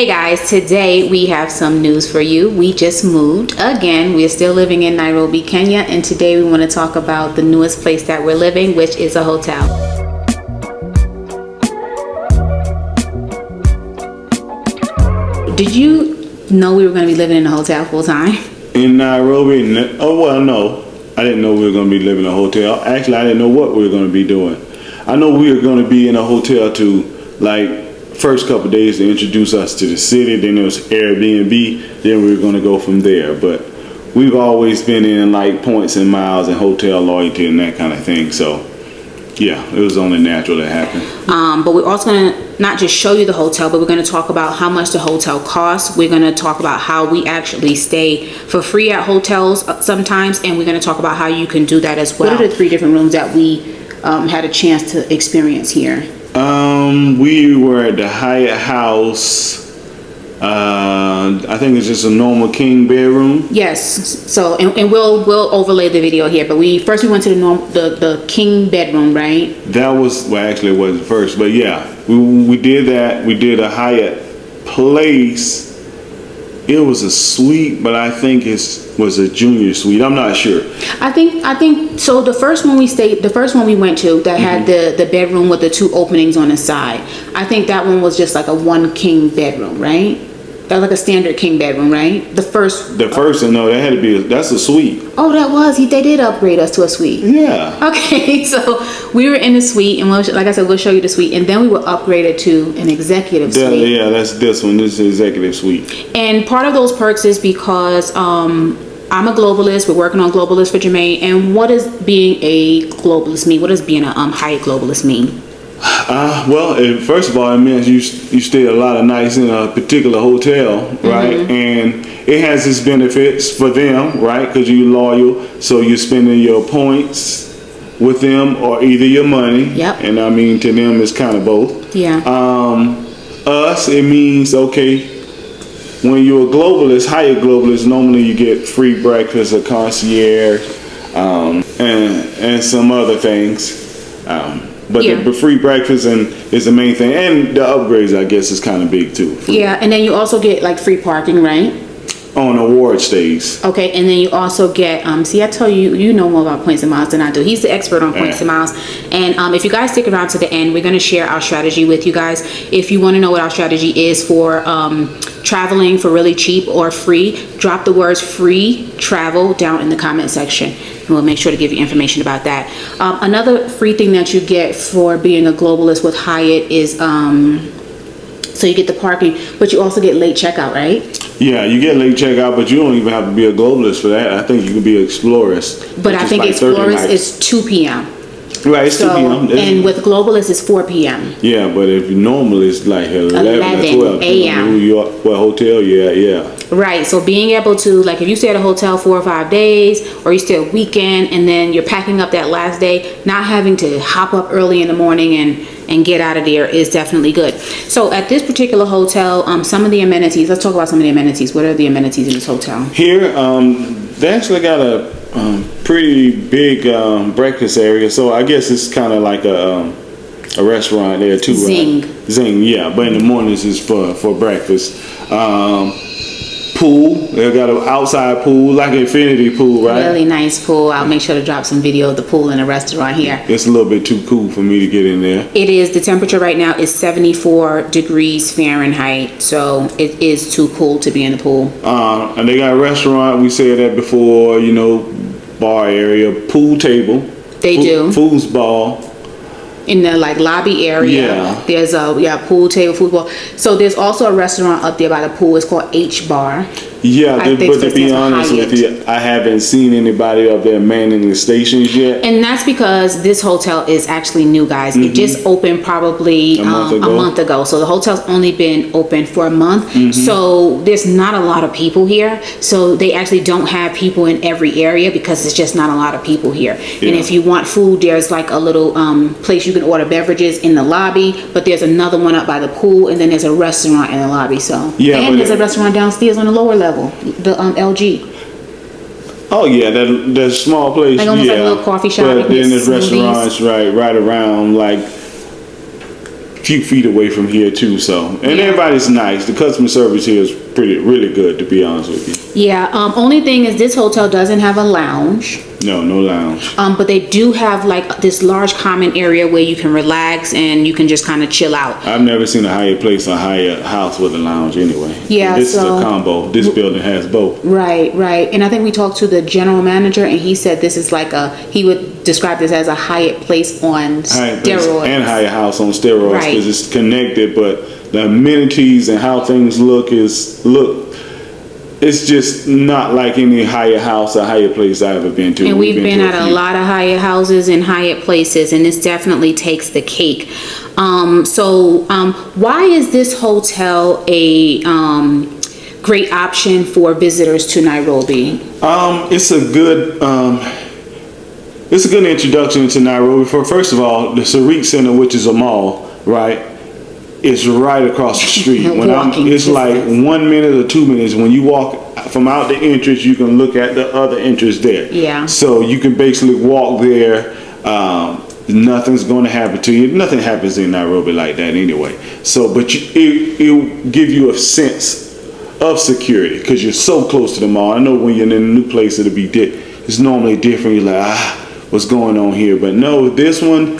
Hey guys, today we have some news for you. We just moved again. We are still living in Nairobi, Kenya, and today we want to talk about the newest place that we're living, which is a hotel. Did you know we were going to be living in a hotel full time? In Nairobi? No. I didn't know we were going to be living in a hotel. Actually, I didn't know what we were going to be doing. I know we were going to be in a hotel to, like, first couple of days to introduce us to the city. Then there was Airbnb. Then we were going to go from there. But we've always been in, like, points and miles and hotel loyalty and that kind of thing. So, yeah, it was only natural that happened. But we're also going to not just show you the hotel, but we're going to talk about how much the hotel costs. We're going to talk about how we actually stay for free at hotels sometimes, and we're going to talk about how you can do that as well. What are the 3 different rooms that we had a chance to experience here? We were at the Hyatt House. I think it's just a normal king bedroom. Yes. So, and we'll overlay the video here. But we went to the king bedroom, right? That was, well, actually it wasn't first, but yeah, we did that. We did a Hyatt Place. It was a suite, but I think it was a junior suite. I'm not sure. I think so. The first one we went to that had the bedroom with the 2 openings on the side. I think that one was just like a 1 king bedroom, right? That was like a standard king bedroom, right? No, that had to be. That's a suite. Oh, that was. They did upgrade us to a suite. Yeah. Okay, so we were in the suite, and like I said, we'll show you the suite, and then we were upgraded to an executive suite. Yeah, that's this one. This is an executive suite. And part of those perks is because I'm a globalist. We're working on Globalist for Jermaine. And what does being a globalist mean? What does being a Hyatt globalist mean? First of all, it means you stay a lot of nights in a particular hotel, right? And it has its benefits for them, right? Because you're loyal, so you're spending your points with them or either your money. Yep. And I mean, to them, it's kind of both. Yeah. Us, it means, okay, when you're a globalist, Hyatt globalist, normally you get free breakfast, a concierge, and some other things. But the free breakfast is the main thing, and the upgrades, I guess, is kind of big too. Yeah, and then you also get like free parking, right? On award stays. Okay, and then you also get see, I tell you, you know more about points and miles than I do. He's the expert on points and miles. And if you guys stick around to the end, we're going to share our strategy with you guys. If you want to know what our strategy is for traveling for really cheap or free, drop the words free travel down in the comment section. We'll make sure to give you information about that. Another free thing that you get for being a globalist with Hyatt is so you get the parking, but you also get late checkout, right? Yeah, you get late checkout, but you don't even have to be a globalist for that. I think you can be an explorist. But I think like explorist is 2 p.m. Right, it's 2 p.m. And with globalist, it's 4 p.m. Yeah, but if normal, it's like 11 or 12 a.m. New York, what hotel you're at, yeah. Right, so being able to, like, if you stay at a hotel 4 or 5 days, or you stay a weekend, and then you're packing up that last day, not having to hop up early in the morning and get out of there is definitely good. So at this particular hotel, some of the amenities, let's talk about some of the amenities. What are the amenities in this hotel? Here, they actually got a pretty big breakfast area, so I guess it's kind of like a restaurant there too. Zing. Right? Zing, yeah, but in the mornings is for breakfast. Pool, they got an outside pool, like an infinity pool, right? Really nice pool. I'll make sure to drop some video of the pool in the restaurant here. It's a little bit too cool for me to get in there. It is. The temperature right now is 74 degrees Fahrenheit, so it is too cool to be in the pool. And they got a restaurant, we said that before, bar area, pool table. They do. Foosball. In the lobby area, there's a pool table, football. So there's also a restaurant up there by the pool. It's called H Bar. Yeah, but to be honest with you, I haven't seen anybody up there manning the stations yet. And that's because this hotel is actually new, guys. It just opened probably a month ago. So the hotel's only been open for a month. So there's not a lot of people here. So they actually don't have people in every area because it's just not a lot of people here. Yeah. And if you want food, there's like a little place you can order beverages in the lobby. But there's another one up by the pool, and then there's a restaurant in the lobby. So and there's a restaurant downstairs on the lower level. The LG. Oh yeah, that small place. Like almost like a little coffee shop. But then there's restaurants right around, like few feet away from here too. So, and Yeah. everybody's nice. The customer service here is really good, to be honest with you. Yeah. Only thing is this hotel doesn't have a lounge. No lounge. But they do have like this large common area where you can relax and you can just kind of chill out. I've never seen a Hyatt place or Hyatt house with a lounge anyway. Yeah, This is so- a combo. This building has both. Right. And I think we talked to the general manager and he said this is like he would describe this as a Hyatt place on Hyatt place steroids. and Hyatt house on steroids Right. because it's connected, but the amenities and how things look it's just not like any Hyatt house or Hyatt place I've ever been to. And we've been to at a few. lot of Hyatt houses and Hyatt places, and this definitely takes the cake. Why is this hotel a great option for visitors to Nairobi? It's a good introduction to Nairobi. First of all, the Sarit Center, which is a mall, right? It's right across the street. It's like 1 minute or 2 minutes. When you walk from out the entrance, you can look at the other entrance there. Yeah. So you can basically walk there. Nothing's going to happen to you. Nothing happens in Nairobi like that anyway. So, but it'll give you a sense of security because you're so close to the mall. I know when you're in a new place, it's normally different. You're like, what's going on here? But no, this one,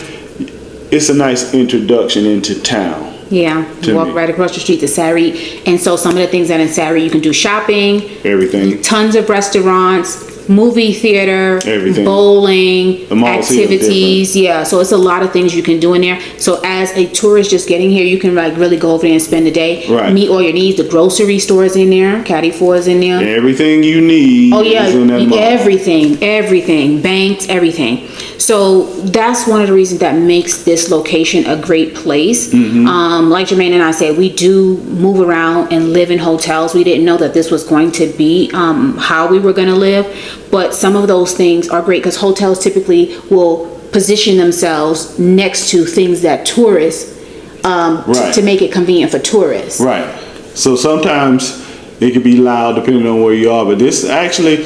it's a nice introduction into town. Yeah, you walk right across the street to Sarit. And so some of the things that in Sarit, you can do shopping. Everything. Tons of restaurants, movie theater, Everything. Bowling, The malls here are activities. Yeah, so it's a lot of things you can do in there. So as a tourist just getting here, you can like really go over there and spend the day. Right. Meet all your needs. The grocery stores in there. Caddy 4 is in there. Everything you need is in that mall. Everything, banks, everything. So that's one of the reasons that makes this location a great place. Like Jermaine and I said, we do move around and live in hotels. We didn't know that this was going to be how we were going to live, but some of those things are great because hotels typically will position themselves next to things that tourists to make it convenient for tourists. Right. So sometimes it could be loud depending on where you are, but this actually,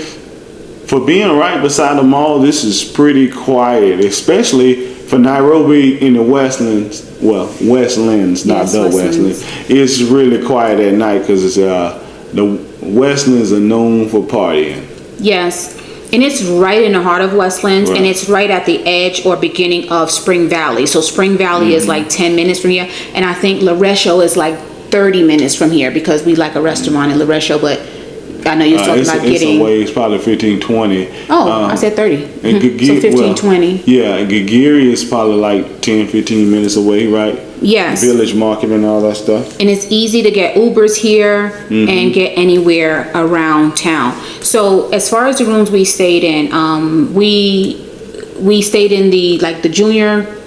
for being right beside the mall, this is pretty quiet, especially for Nairobi in the Westlands. Well, Westlands, not Yes, the Westlands. It's really quiet at night because the Westlands are known for partying. Yes. And it's right in the heart of Westlands, and it's right at the edge or beginning of Spring Valley. So Spring Valley is like 10 minutes from here, and I think Laresho is like 30 minutes from here because we like a restaurant in Laresho, but I know you were talking about getting... It's probably 15, 20. I said 30. And So 15, 20. Yeah, and Gigiri is probably like 10, 15 minutes away, right? Yes. Village Market and all that stuff. And it's easy to get Ubers here and get anywhere around town. So as far as the rooms we stayed in, we stayed in the Junior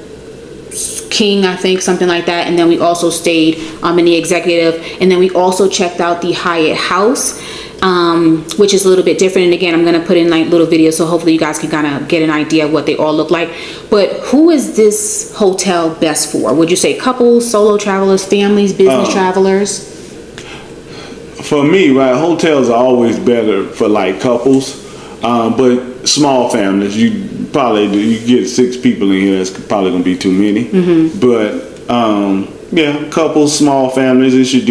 King, I think, something like that. And then we also stayed in the executive. And then we also checked out the Hyatt House, which is a little bit different. And again, I'm going to put in like little videos so hopefully you guys can kind of get an idea of what they all look like. But who is this hotel best for? Would you say couples, solo travelers, families, business travelers? For me, right, hotels are always better for like couples, but small families, you get 6 people in here, that's probably gonna be too many. But yeah, couples, small families, it should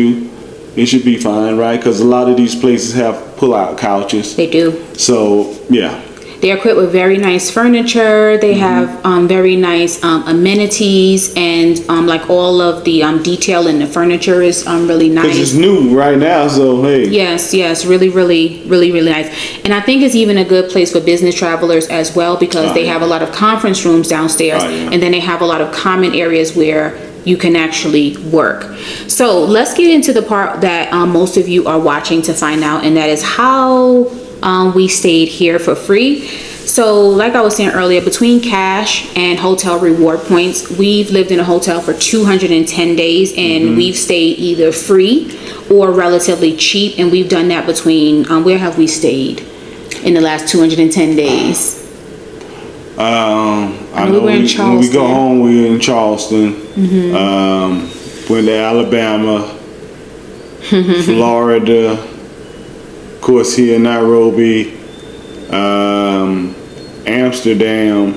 be fine, right? Because a lot of these places have pull-out couches. They do. So yeah. They're equipped with very nice furniture. They have very nice amenities, and like all of the detail in the furniture is really nice. Because it's new right now, so hey. Yes, really nice. And I think it's even a good place for business travelers as well because they have a lot of conference rooms downstairs, and then they have a lot of common areas where you can actually work. So let's get into the part that most of you are watching to find out, and that is how we stayed here for free. So like I was saying earlier, between cash and hotel reward points, we've lived in a hotel for 210 days and we've stayed either free or relatively cheap, and we've done that between where have we stayed in the last 210 days? I know when we go home, we're in Charleston. Went to Alabama, Florida, of course here in Nairobi, Amsterdam,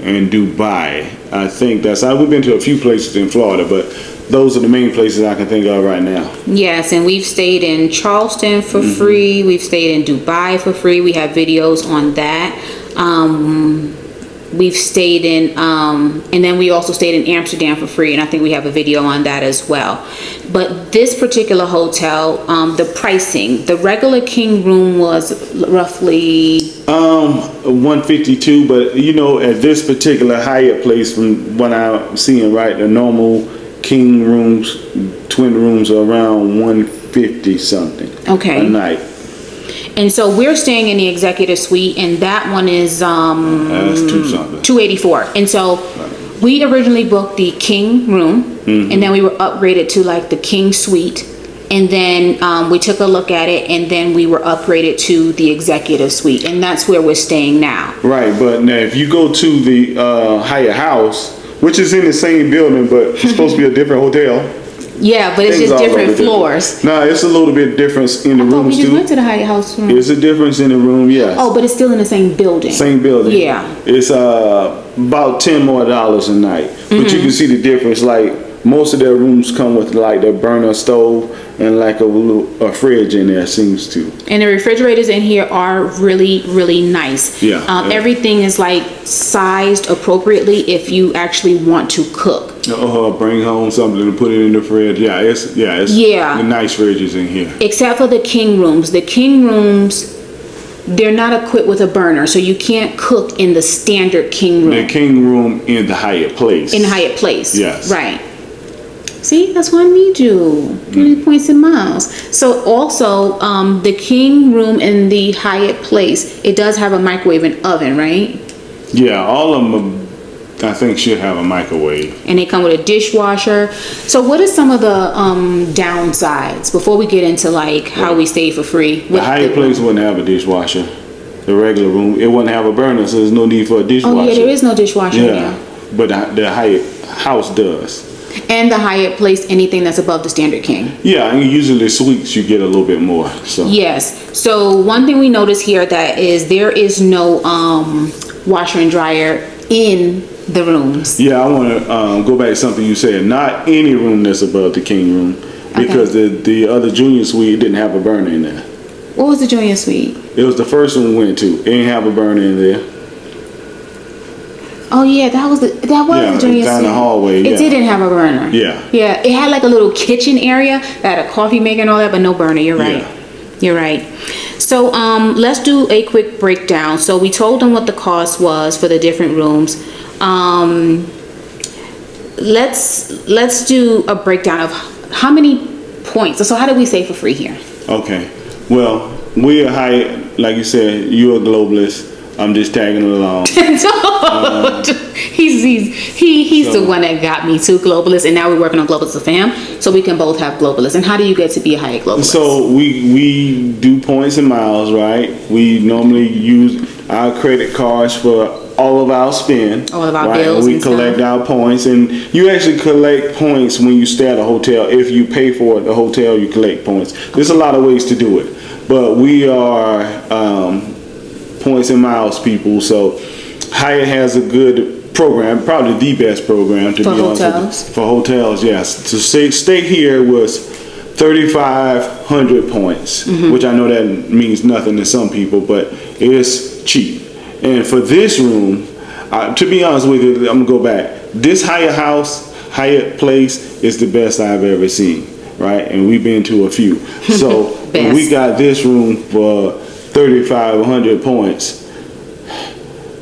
and Dubai. I think we've been to a few places in Florida, but those are the main places I can think of right now. Yes, and we've stayed in Charleston for free. We've stayed in Dubai for free. We have videos on that. We've stayed in, and then we also stayed in Amsterdam for free, and I think we have a video on that as well. But this particular hotel, the pricing, the regular king room was roughly $152, but at this particular Hyatt place, from what I'm seeing, right, the normal king rooms, twin rooms are around $150 something a night. And so we're staying in the executive suite, and that one is that's $284. And so we originally booked the king room, and then we were upgraded to like the king suite, and then we took a look at it, and then we were upgraded to the executive suite, and that's where we're staying now. Right, but now if you go to the Hyatt House, which is in the same building, but it's supposed to be a different hotel. Yeah, but it's just different floors. No, it's a little bit difference in the rooms we just too. went to the Hyatt House room. It's a difference in the room, yes. Oh, but it's still in the same building. Same building. Yeah. It's about $10 more a night. But you can see the difference. Like most of their rooms come with like the burner stove and like a fridge in there, seems to. And the refrigerators in here are really, really nice. Yeah. Everything is like sized appropriately if you actually want to cook. Bring home something to put it in the fridge. It's the nice fridges in here. Except for the king rooms. The king rooms, they're not equipped with a burner, so you can't cook in the standard king room. The king room in the Hyatt Place. In Hyatt Place. Yes. Right. See, that's why I need you. Give me points and miles. So also, the king room in the Hyatt Place, it does have a microwave and oven, right? Yeah, all of them I think should have a microwave. And they come with a dishwasher. So what are some of the downsides before we get into like how we stay for free? The Hyatt Place wouldn't have a dishwasher. The regular room, it wouldn't have a burner, so there's no need for a dishwasher. Oh yeah, there is no dishwasher here. But the Hyatt House does. And the Hyatt Place, anything that's above the standard king. Yeah, and usually suites you get a little bit more. So yes. So one thing we notice here that is there is no washer and dryer in the rooms. Yeah, I want to go back to something you said. Not any room that's above the king room, because the other junior suite didn't have a burner in there. What was the junior suite? It was the first one we went to. It didn't have a burner in there. Oh yeah, that was the junior suite. Down the hallway. It didn't have a burner. Yeah. Yeah, it had like a little kitchen area that had a coffee maker and all that, but no burner. You're right. Yeah. You're right. So let's do a quick breakdown. So we told them what the cost was for the different rooms. Let's do a breakdown of how many points. So how do we stay for free here? Okay. Well, we're Hyatt, like you said. You're a globalist. I'm just tagging along. He's the one that got me to Globalist, and now we're working on Globalist with fam, so we can both have Globalist. And how do you get to be a Hyatt Globalist? So we do points and miles, right? We normally use our credit cards for all of our spend. All of our bills. We collect our points, and you actually collect points when you stay at a hotel. If you pay for the hotel, you collect points. There's a lot of ways to do it, but we are points and miles people. So Hyatt has a good program, probably the best program to be honest with you. For hotels, yes. To stay here was 3,500 points, which I know that means nothing to some people, but it's cheap. And for this room, to be honest with you, I'm gonna go back. This Hyatt Place is the best I've ever seen, right? And we've been to a few. So we got this room for 3,500 points.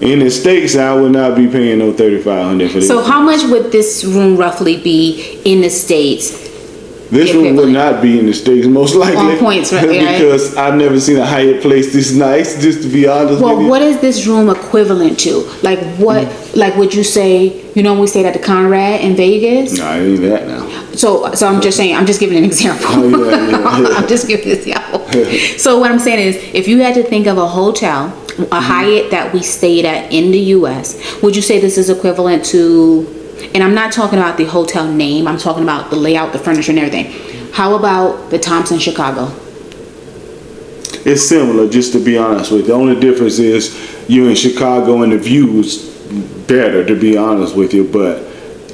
In the States, I would not be paying no 3,500 for this. So how much would this room roughly be in the States? This room would not be in the States, most likely. On points, right? Because I've never seen a Hyatt Place this nice, just to be honest with you. Well, what is this room equivalent to? Like what, like would you say, when we stayed at the Conrad in Vegas? No, it ain't that now. So I'm just saying, I'm just giving an example. I'm just giving an example. So what I'm saying is, if you had to think of a hotel, a Hyatt that we stayed at in the U.S., would you say this is equivalent to, and I'm not talking about the hotel name, I'm talking about the layout, the furniture and everything. How about the Thompson Chicago? It's similar, just to be honest with you. The only difference is you're in Chicago and the view is better, to be honest with you, but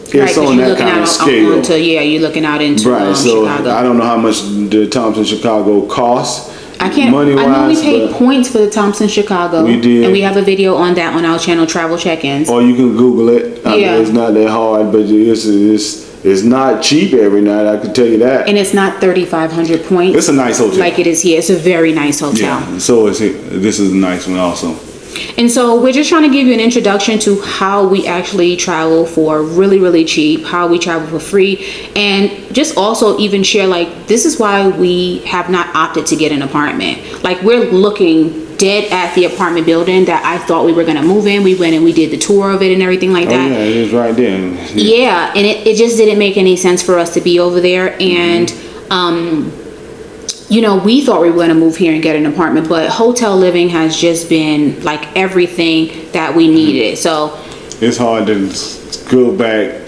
it's 'cause on you're that looking kind of out scale. you're looking out into Right, so Chicago. I don't know how much the Thompson Chicago costs. I can't. Money-wise, I know we paid but points for the Thompson Chicago. We did. and we have a video on that on our channel, Travel Check-ins. or you can Google it. I Yeah. mean, it's not that hard, but it's not cheap every night. I can tell you that. And it's not 3,500 points. It's a nice hotel. like it is here. It's a very nice hotel. Yeah, so this is a nice one also. And so we're just trying to give you an introduction to how we actually travel for really, really cheap, how we travel for free, and just also even share, like, this is why we have not opted to get an apartment. Like, we're looking dead at the apartment building that I thought we were going to move in. We went and we did the tour of it and everything like that. Oh, yeah, it is right there. Yeah, and it just didn't make any sense for us to be over there. And you know, we thought we were going to move here and get an apartment, but hotel living has just been like everything that we needed. So It's hard to go back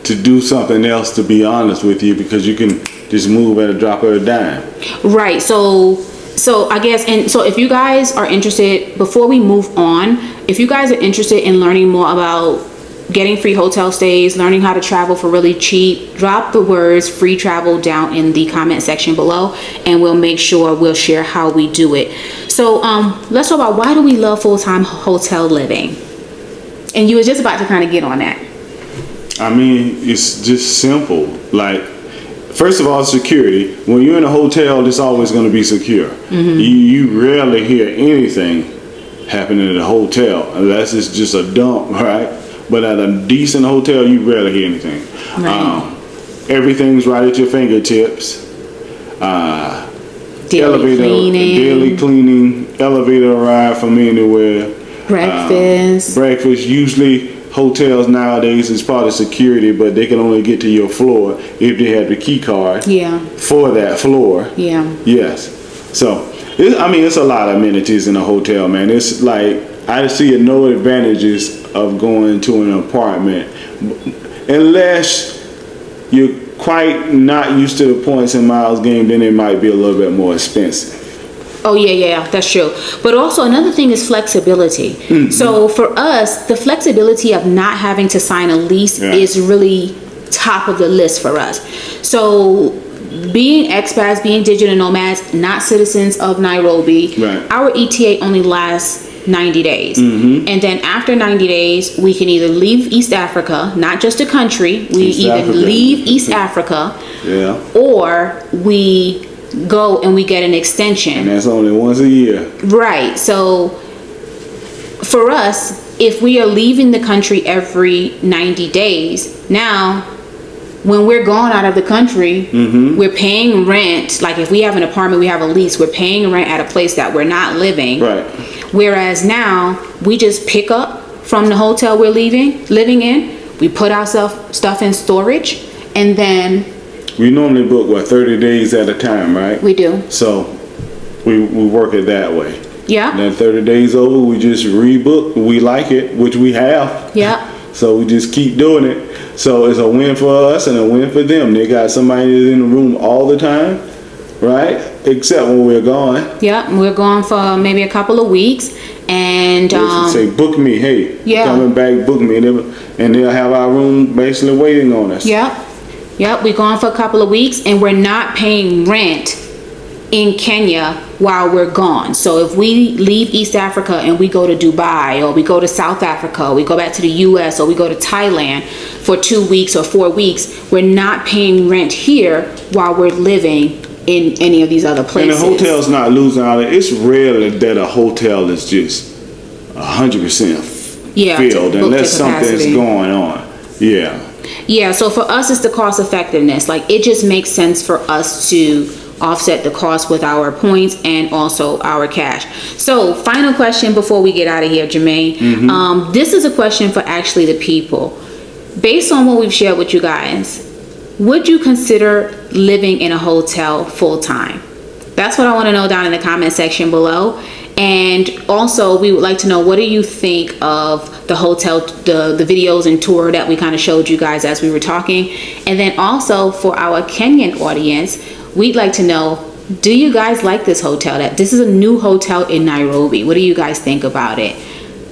to do something else, to be honest with you, because you can just move at a drop of a dime. right, so I guess, and so if you guys are interested, before we move on, if you guys are interested in learning more about getting free hotel stays, learning how to travel for really cheap, drop the words free travel down in the comment section below, and we'll make sure we'll share how we do it. So let's talk about, why do we love full-time hotel living? And you were just about to kind of get on that. I mean, it's just simple. Like, first of all, security. When you're in a hotel, it's always going to be secure. You rarely hear anything happening at a hotel unless it's just a dump, right? But at a decent hotel, you rarely hear anything. Right. Everything's right at your fingertips. Daily cleaning, elevator ride from anywhere. Breakfast. Breakfast. Usually, hotels nowadays is part of security, but they can only get to your floor if they have the key card Yeah. for that floor. Yeah. Yes. So, it's a lot of amenities in a hotel, man. It's like, I see no advantages of going to an apartment unless you're quite not used to the points and miles game. Then it might be a little bit more expensive. Oh yeah, that's true. But also another thing is flexibility. So for us, the flexibility of not having to sign a lease is really top of the list for us. So being expats, being digital nomads, not citizens of Nairobi, our ETA only lasts 90 days. And then after 90 days, we can either leave East Africa, not just a country, we leave East Africa, or we go and we get an extension. And that's only once a year. Right. So for us, if we are leaving the country every 90 days, now when we're gone out of the country, we're paying rent. Like if we have an apartment, we have a lease, we're paying rent at a place that we're not living. Right. Whereas now we just pick up from the hotel we're living in, we put our stuff in storage, and then we normally book 30 days at a time, right? We do. So we work it that way. Yeah. Then 30 days over, we just rebook. We like it, which we have. Yeah. So we just keep doing it. So it's a win for us and a win for them. They got somebody in the room all the time, right? Except when we're gone. Yeah, we're gone for maybe a couple of weeks, and say, book me. Hey, coming back, book me, and they'll have our room basically waiting on us. Yep, we're gone for a couple of weeks, and we're not paying rent in Kenya while we're gone. So if we leave East Africa and we go to Dubai, or we go to South Africa, or we go back to the US, or we go to Thailand for 2 weeks or 4 weeks, we're not paying rent here while we're living in any of these other places. And the hotel's not losing out. It's rare that a hotel is just 100% filled unless something's going on. Yeah, so for us, it's the cost effectiveness. Like, it just makes sense for us to offset the cost with our points and also our cash. So final question before we get out of here, Jermaine. This is a question for actually the people. Based on what we've shared with you guys, would you consider living in a hotel full time? That's what I want to know down in the comment section below. And also, we would like to know, what do you think of the hotel, the videos and tour that we kind of showed you guys as we were talking? And then also for our Kenyan audience, we'd like to know, do you guys like this hotel? This is a new hotel in Nairobi. What do you guys think about it?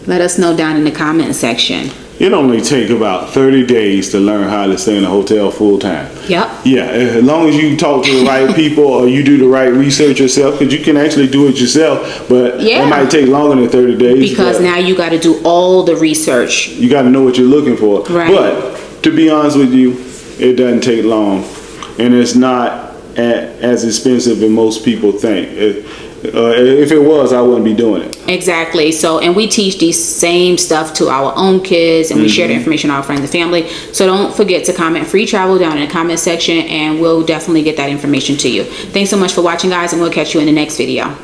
Let us know down in the comment section. It only take about 30 days to learn how to stay in a hotel full time. Yep. Yeah, as long as you talk to the right people or you do the right research yourself, because you can actually do it yourself, but it might take longer than 30 days. Because now you got to do all the research. You got to know what you're looking for. Right. But to be honest with you, it doesn't take long, and it's not as expensive as most people think. If it was, I wouldn't be doing it. Exactly. So, and we teach these same stuff to our own kids, and we share the information with our friends and family. So don't forget to comment free travel down in the comment section, and we'll definitely get that information to you. Thanks so much for watching, guys, and we'll catch you in the next video.